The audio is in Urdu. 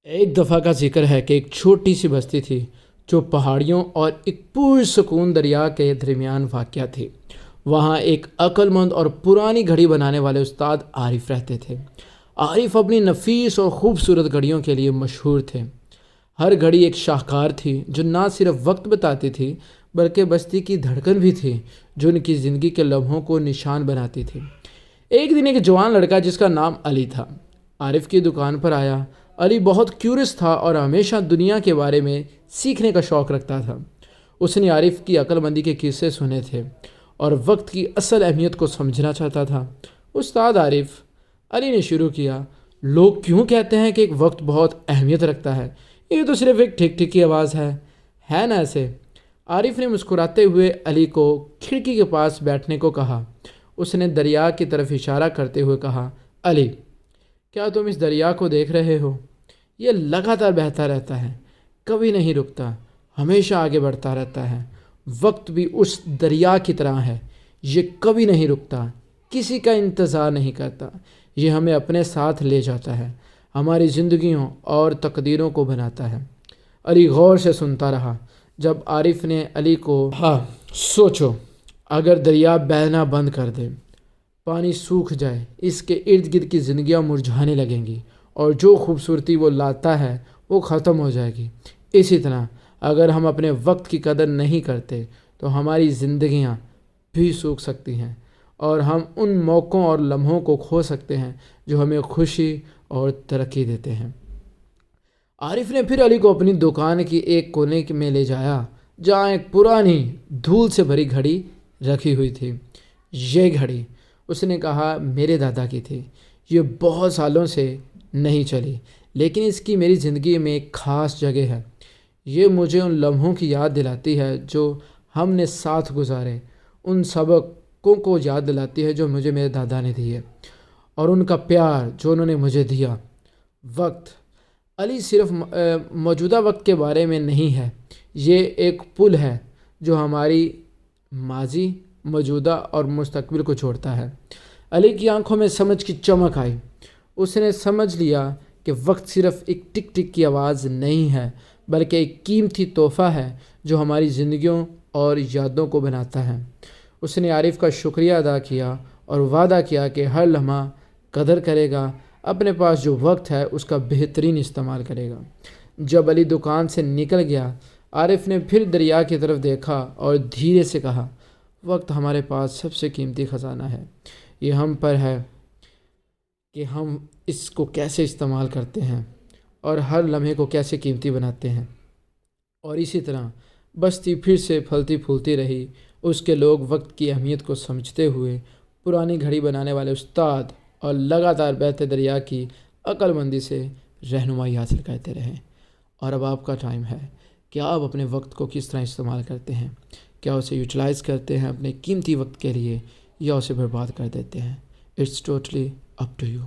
ایک دفعہ کا ذکر ہے کہ ایک چھوٹی سی بستی تھی جو پہاڑیوں اور ایک پرسکون دریا کے درمیان واقع تھی۔ وہاں ایک عقل مند اور پرانی گھڑی بنانے والے استاد عارف رہتے تھے۔ عارف اپنی نفیس اور خوبصورت گھڑیوں کے لیے مشہور تھے۔ ہر گھڑی ایک شاہکار تھی جو نہ صرف وقت بتاتی تھی بلکہ بستی کی دھڑکن بھی تھی جو ان کی زندگی کے لمحوں کو نشان بناتی تھی۔ ایک دن ایک جوان لڑکا جس کا نام علی تھا عارف کی دکان پر آیا۔ علی بہت کیورس تھا اور ہمیشہ دنیا کے بارے میں سیکھنے کا شوق رکھتا تھا۔ اس نے عارف کی عقل مندی کے قصے سنے تھے اور وقت کی اصل اہمیت کو سمجھنا چاہتا تھا۔ استاد عارف، علی نے شروع کیا، لوگ کیوں کہتے ہیں کہ ایک وقت بہت اہمیت رکھتا ہے؟ یہ تو صرف ایک ٹھک ٹھک کی آواز ہے نا ایسے؟ عارف نے مسکراتے ہوئے علی کو کھڑکی کے پاس بیٹھنے کو کہا۔ اس نے دریا کی طرف اشارہ کرتے ہوئے کہا، علی، کیا تم اس دریا کو دیکھ رہے ہو؟ یہ لگاتار بہتا رہتا ہے، کبھی نہیں رکتا، ہمیشہ آگے بڑھتا رہتا ہے۔ وقت بھی اس دریا کی طرح ہے، یہ کبھی نہیں رکتا، کسی کا انتظار نہیں کرتا، یہ ہمیں اپنے ساتھ لے جاتا ہے، ہماری زندگیوں اور تقدیروں کو بناتا ہے۔ علی غور سے سنتا رہا۔ جب عارف نے علی کو کہا، سوچو، اگر دریا بہنا بند کر دے، پانی سوکھ جائے، اس کے ارد گرد کی زندگیاں مرجھانے لگیں گی اور جو خوبصورتی وہ لاتا ہے وہ ختم ہو جائے گی۔ اسی طرح اگر ہم اپنے وقت کی قدر نہیں کرتے تو ہماری زندگیاں بھی سوکھ سکتی ہیں اور ہم ان موقعوں اور لمحوں کو کھو سکتے ہیں جو ہمیں خوشی اور ترقی دیتے ہیں۔ عارف نے پھر علی کو اپنی دکان کی ایک کونے میں لے جایا جہاں ایک پرانی دھول سے بھری گھڑی رکھی ہوئی تھی۔ یہ گھڑی، اس نے کہا، میرے دادا کی تھی۔ یہ بہت سالوں سے نہیں چلی لیکن اس کی میری زندگی میں ایک خاص جگہ ہے۔ یہ مجھے ان لمحوں کی یاد دلاتی ہے جو ہم نے ساتھ گزارے، ان سبقوں کو یاد دلاتی ہے جو مجھے میرے دادا نے دیے اور ان کا پیار جو انہوں نے مجھے دیا۔ وقت، علی، صرف موجودہ وقت کے بارے میں نہیں ہے، یہ ایک پل ہے جو ہماری ماضی، موجودہ اور مستقبل کو جوڑتا ہے۔ علی کی آنکھوں میں سمجھ کی چمک آئی۔ اس نے سمجھ لیا کہ وقت صرف ایک ٹک ٹک کی آواز نہیں ہے بلکہ ایک قیمتی تحفہ ہے جو ہماری زندگیوں اور یادوں کو بناتا ہے۔ اس نے عارف کا شکریہ ادا کیا اور وعدہ کیا کہ ہر لمحہ قدر کرے گا، اپنے پاس جو وقت ہے اس کا بہترین استعمال کرے گا۔ جب علی دکان سے نکل گیا، عارف نے پھر دریا کی طرف دیکھا اور دھیرے سے کہا، وقت ہمارے پاس سب سے قیمتی خزانہ ہے، یہ ہم پر ہے کہ ہم اس کو کیسے استعمال کرتے ہیں اور ہر لمحے کو کیسے قیمتی بناتے ہیں۔ اور اسی طرح بستی پھر سے پھلتی پھولتی رہی، اس کے لوگ وقت کی اہمیت کو سمجھتے ہوئے پرانی گھڑی بنانے والے استاد اور لگاتار بہتے دریا کی عقل مندی سے رہنمائی حاصل کرتے رہے۔ اور اب آپ کا ٹائم ہے کہ آپ اپنے وقت کو کس طرح استعمال کرتے ہیں؟ کیا اسے یوٹیلائز کرتے ہیں اپنے قیمتی وقت کے لیے یا اسے برباد کر دیتے ہیں؟ It's totally up to you.